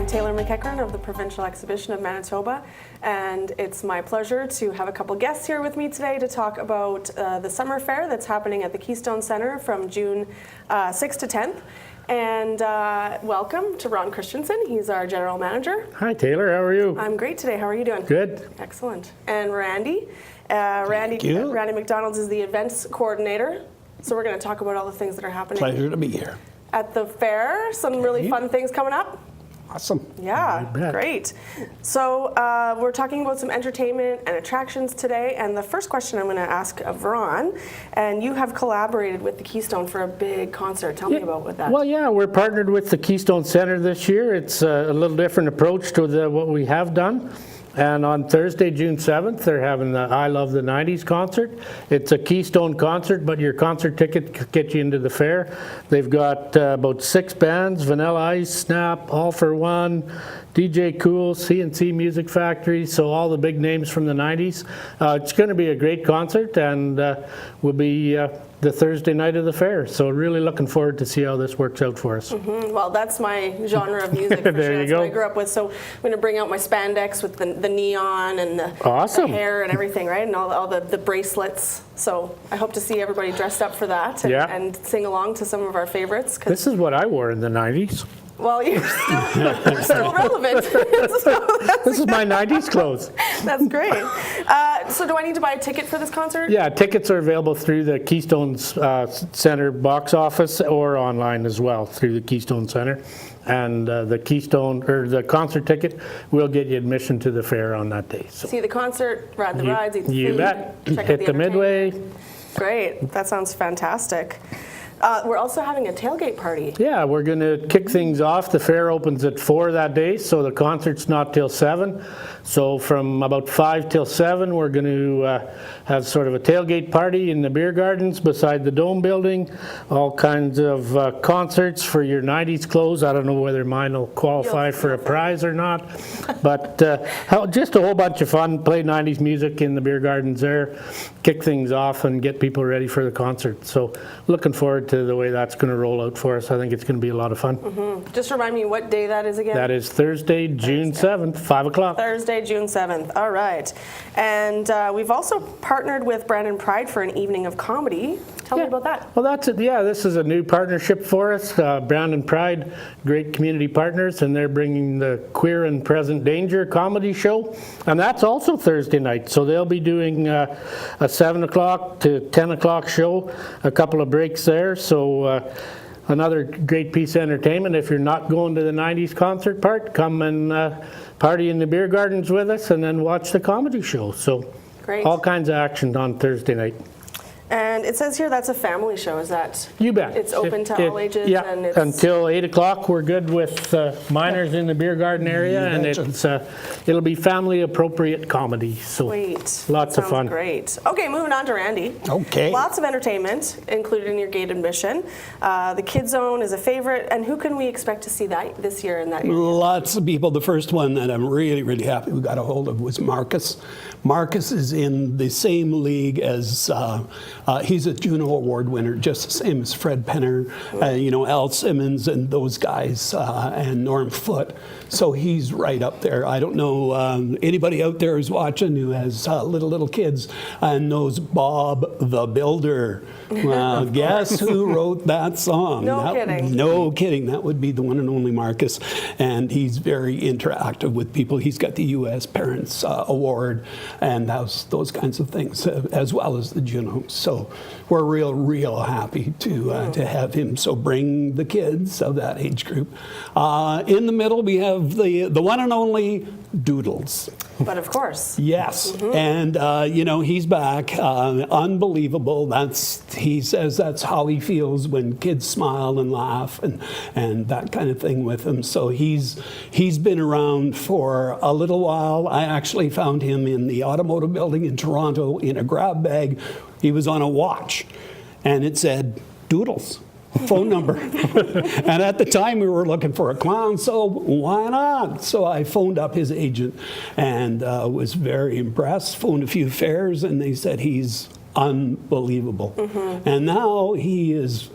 Taylor McEachern of the Provincial Exhibition of Manitoba, and it's my pleasure to have a couple guests here with me today to talk about the Summer Fair that's happening at the Keystone Centre from June 6th to 10th. And welcome to Ron Christensen. He's our General Manager. Hi, Taylor. How are you? I'm great today. How are you doing? Good. Excellent. And Randy. Randy McDonald's is the Events Coordinator. So we're going to talk about all the things that are happening. Pleasure to be here. At the fair, some really fun things coming up. Awesome. Yeah, great. So we're talking about some entertainment and attractions today, and the first question I'm going to ask of Ron, and you have collaborated with the Keystone for a big concert. Tell me about that. Well, yeah, we're partnered with the Keystone Centre this year. It's a little different approach to what we have done. And on Thursday, June 7th, they're having the I Love the 90s concert. It's a Keystone concert, but your concert ticket gets you into the fair. They've got about 6 bands: Vanilla Ice, Snap, All for One, DJ Cool, CNC Music Factory, so all the big names from the 90s. It's going to be a great concert, and will be the Thursday night of the fair. So really looking forward to see how this works out for us. Mm-hmm. Well, that's my genre of music for there sure. you That's go. what I grew up with. So I'm going to bring out my spandex with the neon and the hair and everything, right? And all the bracelets. So I hope to see everybody dressed up for that and sing along to some of our favorites. This is what I wore in the 90s. Well, you're still relevant. This is my 90s clothes. That's great. So do I need to buy a ticket for this concert? Yeah, tickets are available through the Keystone Centre box office or online as well through the Keystone Centre. And the concert ticket will get you admission to the fair on that day. So see the concert, ride the rides, eat the food. You bet. Check Hit out the Midway. Great. That sounds fantastic. We're also having a tailgate party. Yeah, we're going to kick things off. The fair opens at 4 that day, so the concert's not till 7. So from about 5 till 7, we're going to have sort of a tailgate party in the beer gardens beside the Dome building. All kinds of concerts for your 90s clothes. I don't know whether mine will qualify for a prize or not, but just a whole bunch of fun. Play 90s music in the beer gardens there, kick things off, and get people ready for the concert. So looking forward to the way that's going to roll out for us. I think it's going to be a lot of fun. Mm-hmm. Just remind me what day that is again? That is Thursday, June 7th, 5 o'clock. Thursday, June 7th. All right. And we've also partnered with Brandon Pride for an evening of comedy. Tell me about that. Well, that's it. Yeah, this is a new partnership for us. Brandon Pride, great community partners, and they're bringing the Queer and Present Danger comedy show. And that's also Thursday night. So they'll be doing a 7 o'clock to 10 o'clock show, a couple of breaks there. So another great piece of entertainment. If you're not going to the 90s concert part, come and party in the beer gardens with us and then watch the comedy show. So great. All kinds of action on Thursday night. And it says here that's a family show. Is that? You bet. It's open to all ages? Yeah, and it's until 8 o'clock we're good with minors in the beer garden area, and it'll be family appropriate comedy. So sweet. Lots of fun. Great. Okay, moving on to Randy. Okay. Lots of entertainment included in your gate admission. The Kids Zone is a favorite, and who can we expect to see that this year in that area? Lots of people. The first one that I'm really, really happy we got a hold of was Marcus. Marcus is in the same league as, he's a Juno Award winner, just the same as Fred Penner, Al Simmons and those guys, and Norm Foote. So he's right up there. I don't know anybody out there who's watching who has little kids and knows Bob the Builder. Well, guess who wrote that song? Kidding. No kidding. That would be the one and only Marcus. And he's very interactive with people. He's got the U.S. Parents Award and those kinds of things, as well as the Junos. So we're real happy to have him. So bring the kids of that age group. In the middle, we have the one and only Doodles. But of course. Yes. Mm-hmm. And, he's back. Unbelievable. He says that's how he feels when kids smile and laugh and that kind of thing with him. So he's been around for a little while. I actually found him in the automotive building in Toronto in a grab bag. He was on a watch, and it said Doodles. Phone number. And at the time we were looking for a clown, so why not? So I phoned up his agent and was very impressed, phoned a few fairs, and they said he's unbelievable. And now he is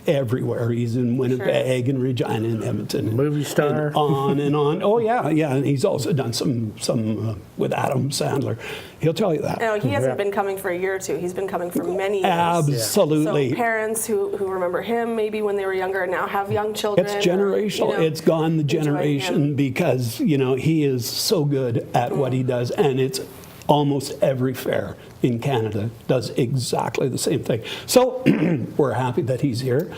everywhere. He's in Winnipeg and Regina and Edmonton. Movie star. And on and on. Oh, yeah, yeah. And he's also done some with Adam Sandler. He'll tell you that. No, he hasn't been coming for a year or two. He's been coming for many years. Absolutely. So parents who remember him maybe when they were younger and now have young children. It's generational. It's gone the generation because, he is so good at what he does. And it's almost every fair in Canada does exactly the same thing. So we're happy that he's here.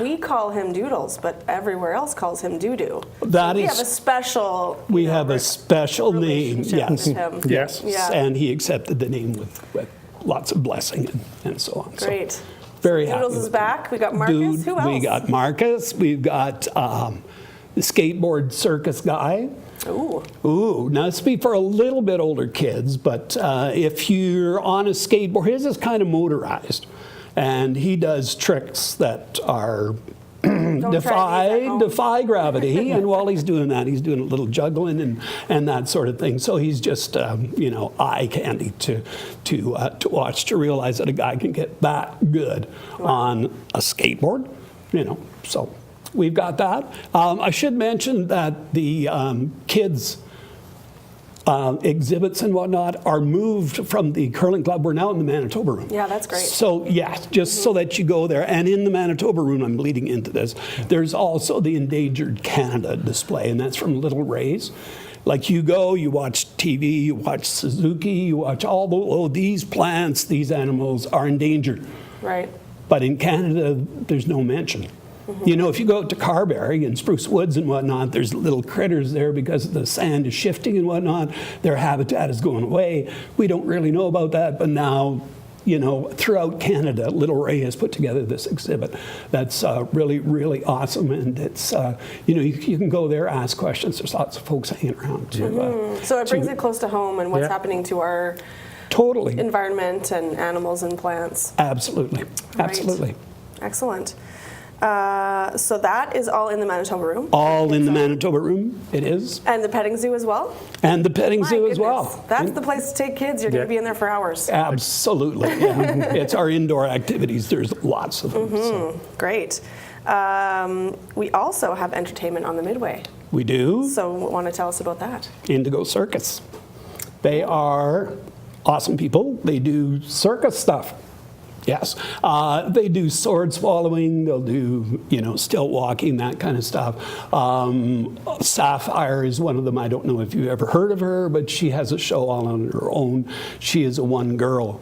We call him Doodles, but everywhere else calls him Doo-Doo. We have a special. We have a special name. Yes. Yes. With him. Yes. Yeah. And he accepted the name with lots of blessing and so on. Great. So very happy. Doodles is back. We got Marcus. Who else? We got Marcus. We've got the skateboard circus guy. Ooh, now this be for a little bit older kids, but if you're on a skateboard, his is kind of motorized, and he does tricks that are defy gravity. And while he's doing that, he's doing a little juggling and that sort of thing. So he's just eye candy to watch, to realize that a guy can get that good on a skateboard. So. We've got that. I should mention that the kids' exhibits and whatnot are moved from the curling club. We're now in the Manitoba room. Yeah, that's great. So, just so that you go there. And in the Manitoba room, I'm leading into this, there's also the Endangered Canada display, and that's from Little Ray's. Like you go, you watch TV, you watch Suzuki, you watch these plants, these animals are endangered. Right. But in Canada, there's no mention. If you go out to Carberry and Spruce Woods and whatnot, there's little critters there because the sand is shifting and whatnot. Their habitat is going away. We don't really know about that, but now, throughout Canada, Little Ray has put together this exhibit that's really, really awesome. And it's, you can go there, ask questions. There's lots of folks hanging around. So it brings it close to home and what's happening to our environment and animals and plants. Absolutely. Absolutely. Excellent. So that is all in the Manitoba room? All in the Manitoba room, it is. And the petting zoo as well? And the petting zoo as well. That's the place to take kids. You're going to be in there for hours. Absolutely. Yeah. It's our indoor activities. There's lots of them. So. Great. We also have entertainment on the Midway. We do. So want to tell us about that? Indigo Circus. They are awesome people. They do circus stuff. Yes. They do sword swallowing. They'll do, stilt walking, that kind of stuff. Sapphire is one of them. I don't know if you've ever heard of her, but she has a show all on her own. She is a one-girl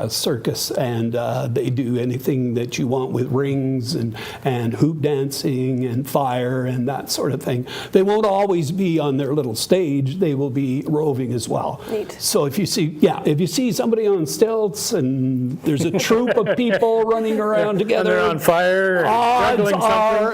circus, and they do anything that you want with rings and hoop dancing and fire and that sort of thing. They won't always be on their little stage. They will be roving as well. Neat. So if you see somebody on stilts and there's a troop of people running around together. And they're on fire.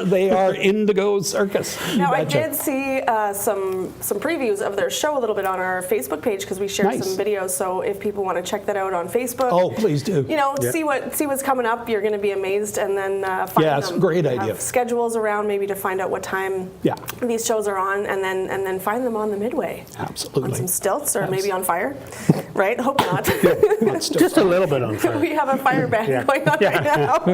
They are Indigo Circus. Now, I did see some previews of their show a little bit on our Facebook page because we shared some videos. So if people want to check that out on Facebook, please do. See what's coming up. You're going to be amazed, and then find them. It's a great idea. Have schedules around maybe to find out what time these shows are on, and then find them on the Midway. Absolutely. On some stilts or maybe on fire, right? Hope not. Just a little bit on fire. We have a fire band going on right now.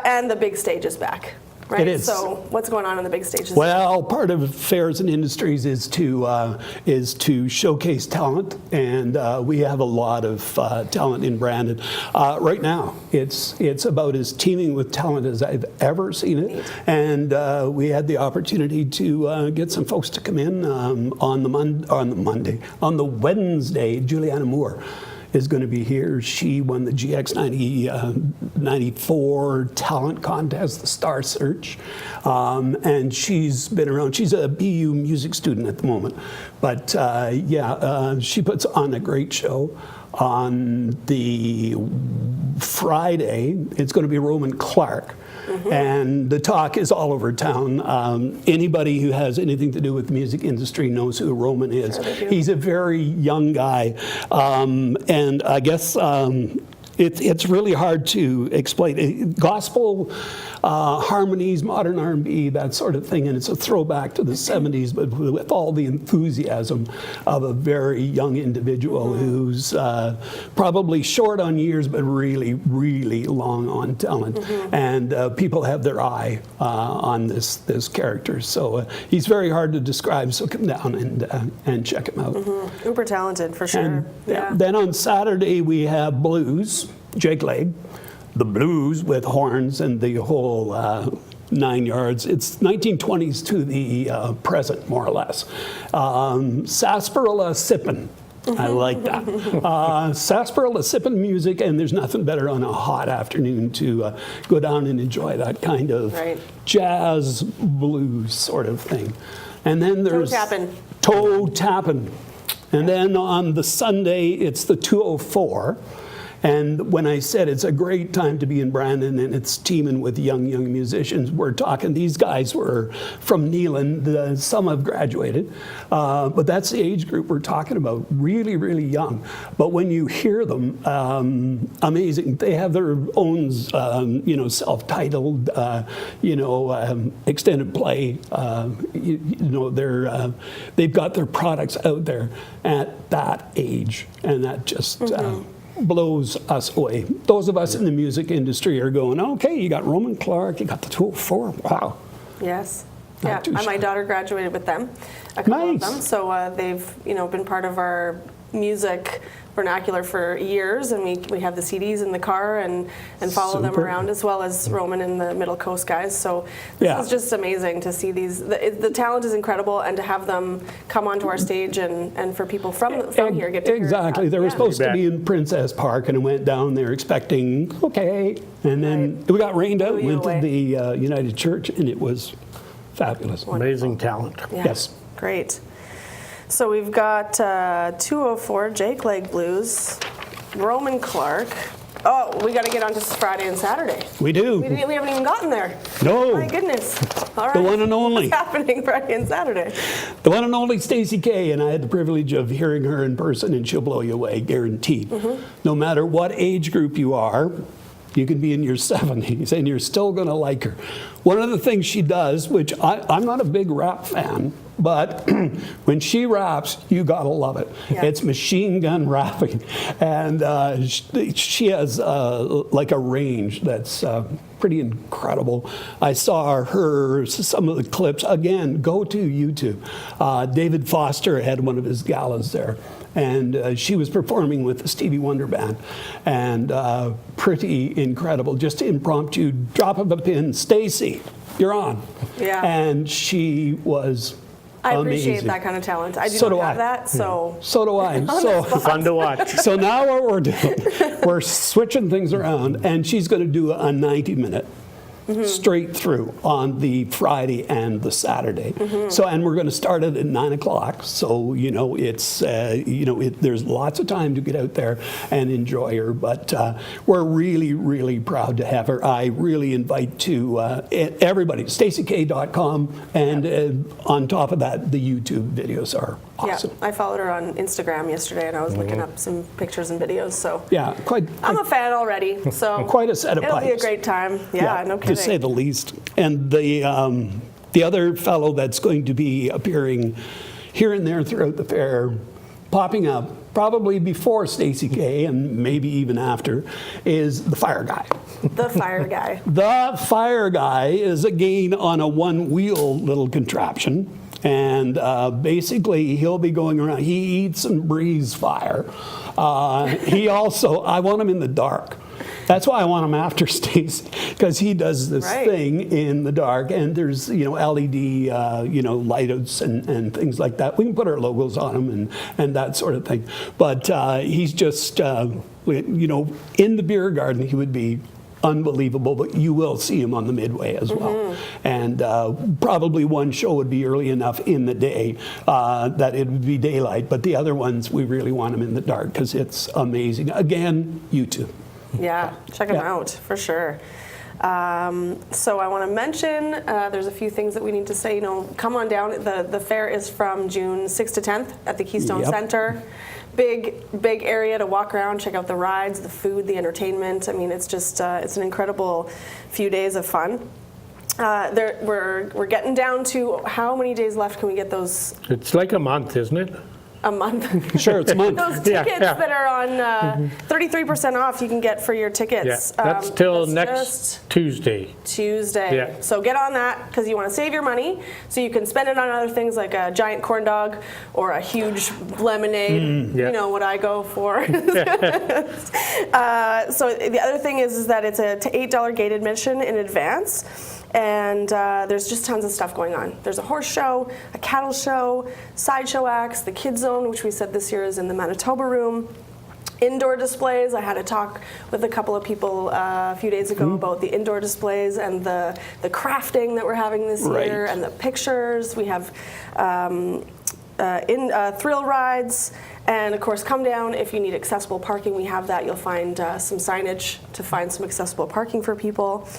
And the big stage is back. Right? It is. So what's going on in the big stages? Well, part of Fairs and Industries is to showcase talent, and we have a lot of talent in Brandon. Right now, it's about as teeming with talent as I've ever seen it. And we had the opportunity to get some folks to come in on the Wednesday. Juliana Moore is going to be here. She won the GX 94 talent contest, the Star Search, and she's been around. She's a BU music student at the moment, but she puts on a great show. On the Friday, it's going to be Roman Clark. And the talk is all over town. Anybody who has anything to do with the music industry knows who Roman is. He's a very young guy. And I guess it's really hard to explain. Gospel, harmonies, modern R&B, that sort of thing, and it's a throwback to the 70s, but with all the enthusiasm of a very young individual who's probably short on years, but really, really long on talent. And people have their eye on this character. So he's very hard to describe, so come down and check him out. Uber talented, for sure. And Yeah. then on Saturday, we have blues, Jake Leg, the blues with horns and the whole 9 yards. It's 1920s to the present, more or less. Sarsaparilla sippin'. I like that. Sarsaparilla sippin' music, and there's nothing better on a hot afternoon to go down and enjoy that kind of jazz blues sort of thing. And then there's toe tapping. And then on the Sunday, it's the 204. And when I said it's a great time to be in Brandon and it's teaming with young musicians, we're talking, these guys were from Neelan, some have graduated, but that's the age group we're talking about, really, really young. But when you hear them, amazing. They have their own, self-titled, extended play. They've got their products out there at that age, and that just blows us away. Those of us in the music industry are going, okay, you got Roman Clark, you got the 204, wow. Yes. Not Yeah, my daughter graduated with them, a couple of them. So they've, been part of our music vernacular for years, and we have the CDs in the car and follow them around, as well as Roman and the Middle Coast guys. So this is just amazing to see these. The talent is incredible, and to have them come onto our stage and for people from here get to hear Exactly. They were supposed to be in Princess Park, and I went down there expecting, okay, and then we got rained out, went to the United Church, and it was fabulous. Amazing talent. Yeah. Yes. Great. So we've got 204, Jake Leg Blues, Roman Clark. Oh, we got to get on to Friday and Saturday. We do. We haven't even gotten there. No. My goodness. All right. The one and only. What's happening Friday and Saturday? The one and only Stacey K, and I had the privilege of hearing her in person, and she'll blow you away, guaranteed. No matter what age group you are, you can be in your 70s, and you're still going to like her. One of the things she does, which I'm not a big rap fan, but when she raps, you gotta love it. Yeah. It's machine gun rapping, and she has like a range that's pretty incredible. I saw some of the clips. Again, go to YouTube. David Foster had one of his galas there, and she was performing with the Stevie Wonder Band, and pretty incredible. Just impromptu, drop of a pin, Stacey, you're on. Yeah. And she was I appreciate amazing. that kind of talent. I do So not do have I. that, so. So do I. So Fun to watch. So now what we're doing, we're switching things around, and she's going to do a 90-minute straight through on the Friday and the Saturday. So, and we're going to start it at 9 o'clock. So, it's, there's lots of time to get out there and enjoy her. But we're really, really proud to have her. I really invite to everybody, stacyk.com, and on top of that, the YouTube videos are awesome. Yeah, I followed her on Instagram yesterday, and I was looking up some pictures and videos. So Yeah, I'm a fan already. So quite a set of it'll pipes. be a great time. Yeah, no kidding. To say the least. And the other fellow that's going to be appearing here and there throughout the fair, popping up probably before Stacey K and maybe even after, is the Fire Guy. The Fire Guy. The Fire Guy is again on a one-wheel little contraption. And basically, he'll be going around. He eats and breathes fire. He also, I want him in the dark. That's why I want him after Stacey, because he does this thing in the dark, and there's LED lightouts and things like that. We can put our logos on him and that sort of thing. But he's just in the beer garden he would be unbelievable, but you will see him on the Midway as well. And probably one show would be early enough in the day that it would be daylight, but the other ones we really want him in the dark because it's amazing. Again, YouTube. Yeah, check them out for sure. So I want to mention there's a few things that we need to say. Come on down. The fair is from June 6th to 10th at the Keystone Center. big area to walk around, check out the rides, the food, the entertainment. I mean, it's just it's an incredible few days of fun. We're getting down to how many days left can we get those? It's like a month, isn't it? A month. Sure, it's a month. Those Yeah, tickets yeah. that are on 33% off you can get for your tickets. Yeah, that's till that's next just Tuesday. Tuesday. Yeah. So get on that because you want to save your money so you can spend it on other things like a giant corn dog or a huge lemonade. yeah. You know what I go for. So the other thing is that it's a $8 gate admission in advance. And there's just tons of stuff going on. There's a horse show, a cattle show, sideshow acts, the kids zone, which we said this year is in the Manitoba room, indoor displays. I had a talk with a couple of people a few days ago about the indoor displays and the crafting that we're having this year and the pictures. We have thrill rides. And of course, come down if you need accessible parking. We have that. You'll find some signage to find some accessible parking for people.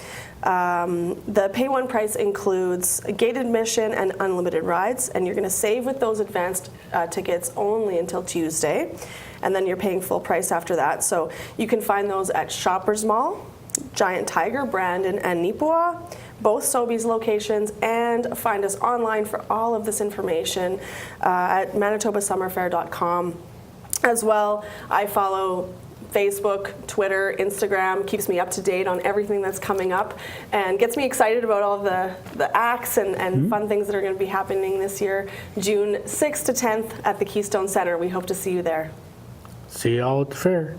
The pay one price includes a gate admission and unlimited rides, and you're going to save with those advanced tickets only until Tuesday, and then you're paying full price after that. So you can find those at Shoppers Mall, Giant Tiger, Brandon, and Nipawa, both Sobeys locations, and find us online for all of this information at manitobasummerfair.com. As well, I follow Facebook, Twitter, Instagram, keeps me up to date on everything that's coming up and gets me excited about all the acts and fun things that are going to be happening this year. June 6th to 10th at the Keystone Center. We hope to see you there. See y'all at the fair.